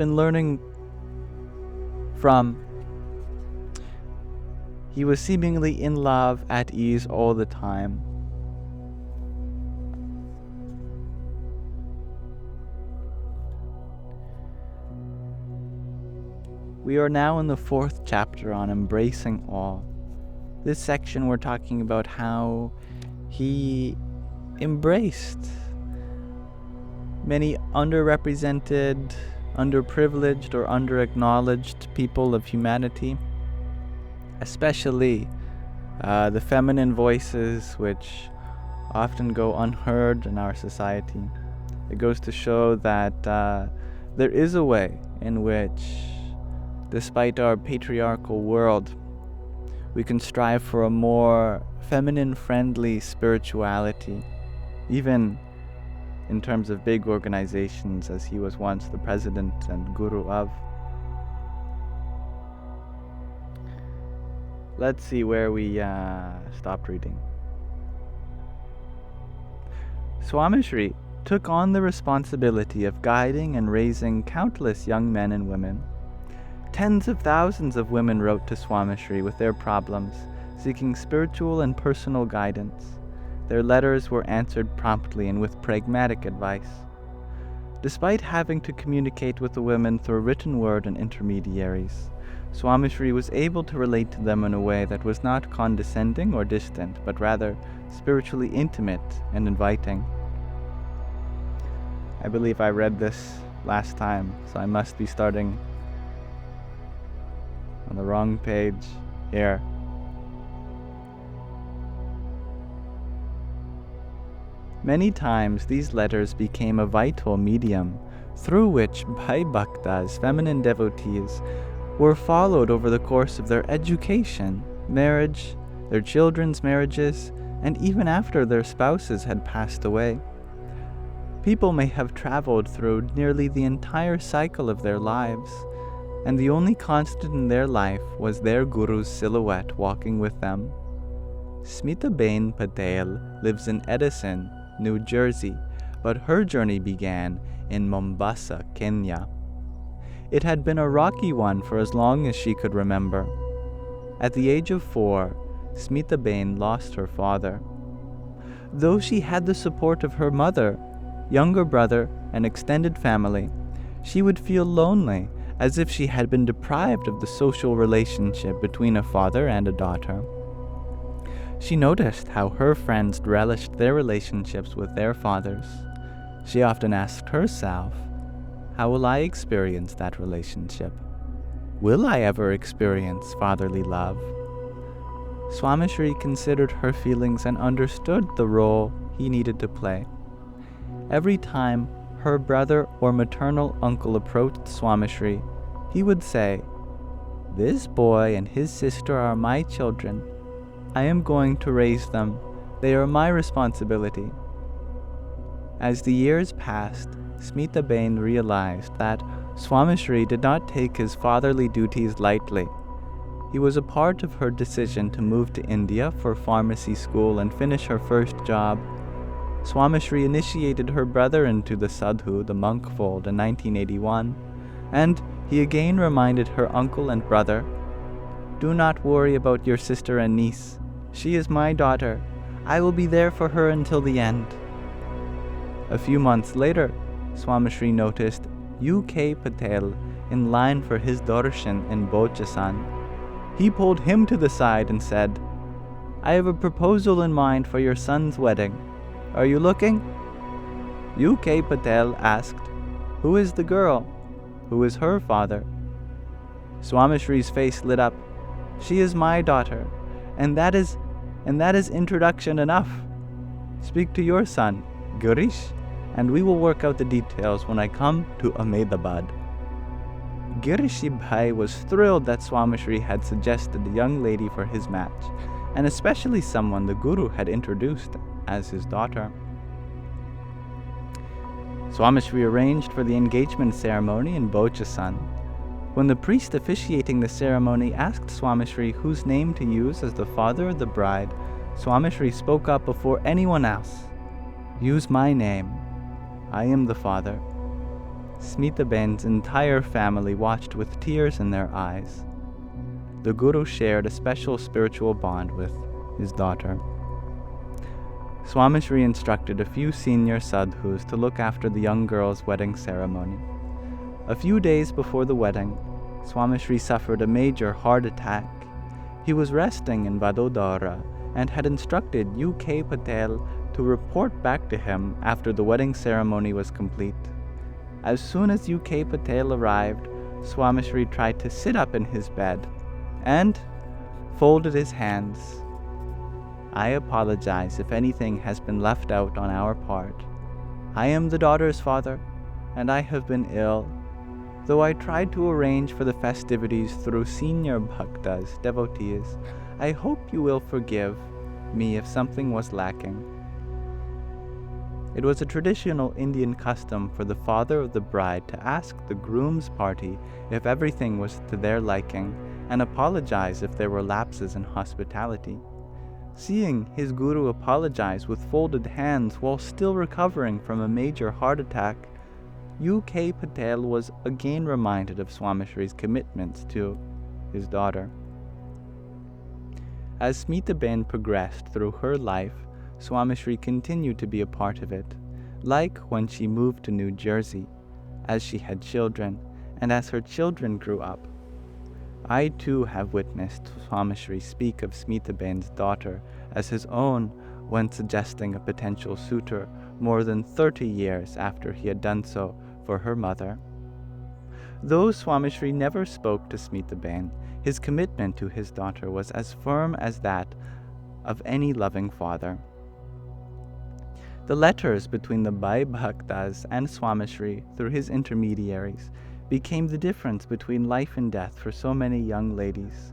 been learning from. He was seemingly in love, at ease all the time. We are now in the 4th chapter on embracing all. This section we're talking about how he embraced many underrepresented, underprivileged, or underacknowledged people of humanity, especially the feminine voices which often go unheard in our society. It goes to show that there is a way in which, despite our patriarchal world, we can strive for a more feminine-friendly spirituality, even in terms of big organizations, as he was once the president and guru of. Let's see where we stopped reading. Swamishri took on the responsibility of guiding and raising countless young men and women. Tens of thousands of women wrote to Swamishri with their problems, seeking spiritual and personal guidance. Their letters were answered promptly and with pragmatic advice. Despite having to communicate with the women through written word and intermediaries, Swamishri was able to relate to them in a way that was not condescending or distant, but rather spiritually intimate and inviting. I believe I read this last time, so I must be starting on the wrong page here. Many times these letters became a vital medium through which Bhai Bhaktas, feminine devotees, were followed over the course of their education, marriage, their children's marriages, and even after their spouses had passed away. People may have traveled through nearly the entire cycle of their lives, and the only constant in their life was their guru's silhouette walking with them. Smitaben Patel lives in Edison, New Jersey, but her journey began in Mombasa, Kenya. It had been a rocky one for as long as she could remember. At the age of 4, Smitaben lost her father. Though she had the support of her mother, younger brother, and extended family, she would feel lonely, as if she had been deprived of the social relationship between a father and a daughter. She noticed how her friends relished their relationships with their fathers. She often asked herself, how will I experience that relationship? Will I ever experience fatherly love? Swamishri considered her feelings and understood the role he needed to play. Every time her brother or maternal uncle approached Swamishri, he would say, "This boy and his sister are my children. I am going to raise them. They are my responsibility." As the years passed, Smitaben realized that Swamishri did not take his fatherly duties lightly. He was a part of her decision to move to India for pharmacy school and finish her first job. Swamishri initiated her brother into the sadhu, the monk fold, in 1981, and he again reminded her uncle and brother, "Do not worry about your sister and niece. She is my daughter. I will be there for her until the end." A few months later, Swamishri noticed U.K. Patel in line for his darshan in Bochasan. He pulled him to the side and said, "I have a proposal in mind for your son's wedding. Are you looking?" U.K. Patel asked, "Who is the girl? Who is her father?" Swamishri's face lit up. "She is my daughter, and that is introduction enough. Speak to your son, Girish, and we will work out the details when I come to Ahmedabad." Girish Bhai was thrilled that Swamishri had suggested a young lady for his match, and especially someone the Guru had introduced as his daughter. Swamishri arranged for the engagement ceremony in Bochasan. When the priest officiating the ceremony asked Swamishri whose name to use as the father of the bride, Swamishri spoke up before anyone else. "Use my name. I am the father." Smitaben's entire family watched with tears in their eyes. The Guru shared a special spiritual bond with his daughter. Swamishri instructed a few senior sadhus to look after the young girl's wedding ceremony. A few days before the wedding, Swamishri suffered a major heart attack. He was resting in Vadodara and had instructed U.K. Patel to report back to him after the wedding ceremony was complete. As soon as U.K. Patel arrived, Swamishri tried to sit up in his bed and folded his hands. "I apologize if anything has been left out on our part. I am the daughter's father, and I have been ill. Though I tried to arrange for the festivities through senior bhaktas, devotees, I hope you will forgive me if something was lacking." It was a traditional Indian custom for the father of the bride to ask the groom's party if everything was to their liking and apologize if there were lapses in hospitality. Seeing his guru apologize with folded hands while still recovering from a major heart attack, U.K. Patel was again reminded of Swamishri's commitments to his daughter. As Smitaben progressed through her life, Swamishri continued to be a part of it, like when she moved to New Jersey, as she had children, and as her children grew up. I too have witnessed Swamishri speak of Smitaben's daughter as his own when suggesting a potential suitor more than 30 years after he had done so for her mother. Though Swamishri never spoke to Smitaben, his commitment to his daughter was as firm as that of any loving father. The letters between the Bhai Bhaktas and Swamishri through his intermediaries became the difference between life and death for so many young ladies.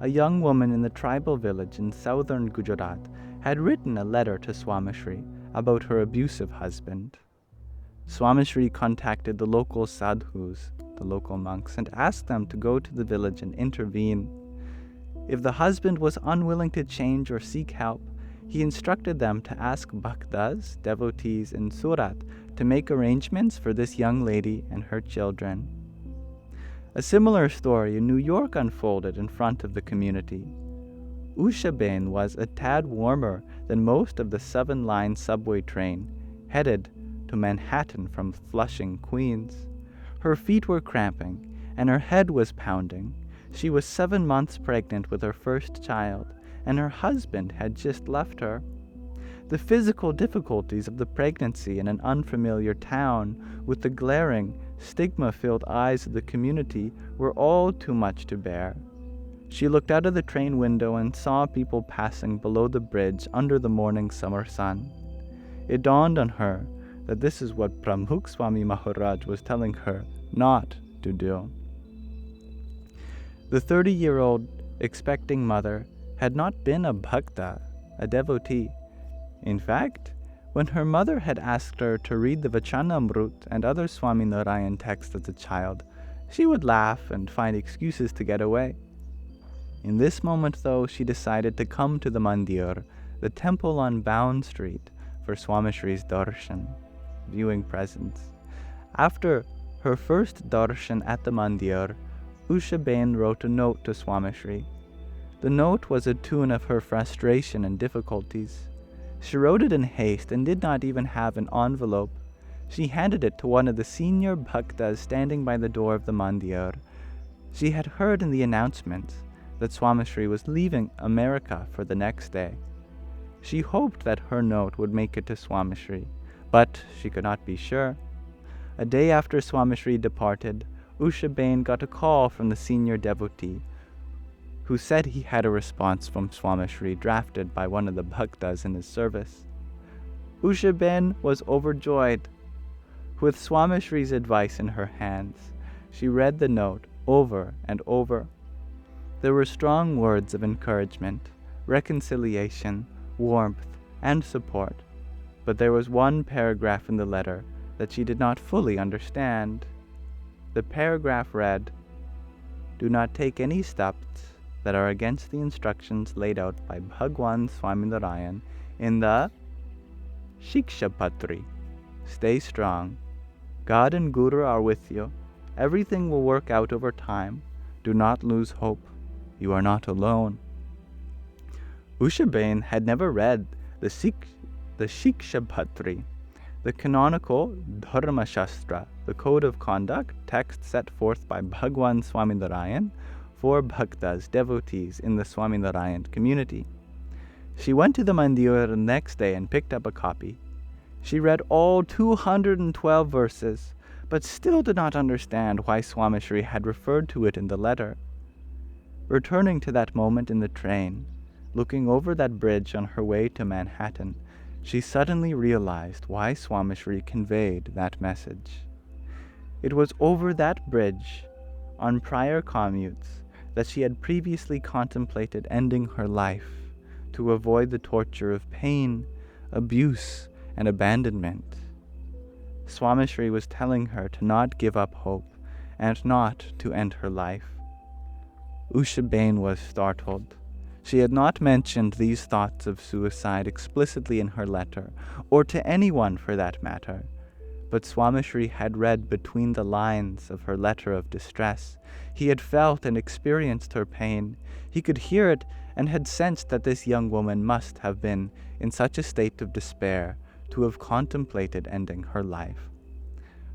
A young woman in the tribal village in southern Gujarat had written a letter to Swamishri about her abusive husband. Swamishri contacted the local sadhus, the local monks, and asked them to go to the village and intervene. If the husband was unwilling to change or seek help, he instructed them to ask bhaktas, devotees in Surat, to make arrangements for this young lady and her children. A similar story in New York unfolded in front of the community. Usha Bain was a tad warmer than most of the 7-line subway train, headed to Manhattan from Flushing, Queens. Her feet were cramping, and her head was pounding. She was 7 months pregnant with her first child, and her husband had just left her. The physical difficulties of the pregnancy in an unfamiliar town, with the glaring, stigma-filled eyes of the community, were all too much to bear. She looked out of the train window and saw people passing below the bridge under the morning summer sun. It dawned on her that this is what Pramukh Swami Maharaj was telling her not to do. The 30-year-old expecting mother had not been a bhakta, a devotee. In fact, when her mother had asked her to read the Vachanamrut and other Swaminarayan texts as a child, she would laugh and find excuses to get away. In this moment, though, she decided to come to the mandir, the temple on Bound Street, for Swamishri's darshan, viewing presents. After her first darshan at the mandir, Usha Bain wrote a note to Swamishri. The note was a tune of her frustration and difficulties. She wrote it in haste and did not even have an envelope. She handed it to one of the senior bhaktas standing by the door of the mandir. She had heard in the announcements that Swamishri was leaving America for the next day. She hoped that her note would make it to Swamishri, but she could not be sure. A day after Swamishri departed, Usha Bain got a call from the senior devotee, who said he had a response from Swamishri drafted by one of the bhaktas in his service. Usha Bain was overjoyed. With Swamishri's advice in her hands, she read the note over and over. There were strong words of encouragement, reconciliation, warmth, and support, but there was one paragraph in the letter that she did not fully understand. The paragraph read, "Do not take any steps that are against the instructions laid out by Bhagwan Swaminarayan in the Shiksha Patri. Stay strong. God and Guru are with you. Everything will work out over time. Do not lose hope. You are not alone. Usha Bain had never read the Shiksha Bhatri, the canonical Dharma Shastra, the code of conduct text set forth by Bhagwan Swaminarayan for bhaktas, devotees in the Swaminarayan community. She went to the mandir the next day and picked up a copy. She read all 212 verses, but still did not understand why Swamishri had referred to it in the letter. Returning to that moment in the train, looking over that bridge on her way to Manhattan, she suddenly realized why Swamishri conveyed that message. It was over that bridge, on prior commutes, that she had previously contemplated ending her life to avoid the torture of pain, abuse, and abandonment. Swamishri was telling her to not give up hope and not to end her life. Usha Bain was startled. She had not mentioned these thoughts of suicide explicitly in her letter, or to anyone for that matter, but Swamishri had read between the lines of her letter of distress. He had felt and experienced her pain. He could hear it and had sensed that this young woman must have been in such a state of despair to have contemplated ending her life.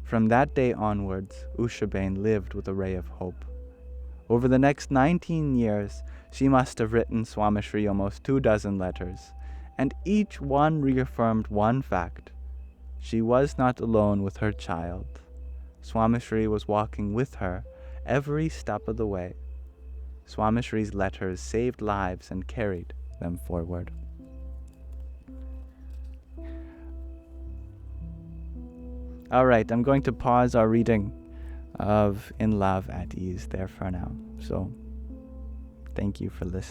From that day onwards, Usha Bain lived with a ray of hope. Over the next 19 years, she must have written Swamishri almost 24 letters, and each one reaffirmed one fact. She was not alone with her child. Swamishri was walking with her every step of the way. Swamishri's letters saved lives and carried them forward. All right, I'm going to pause our reading of In Love at Ease there for now. So, thank you for listening.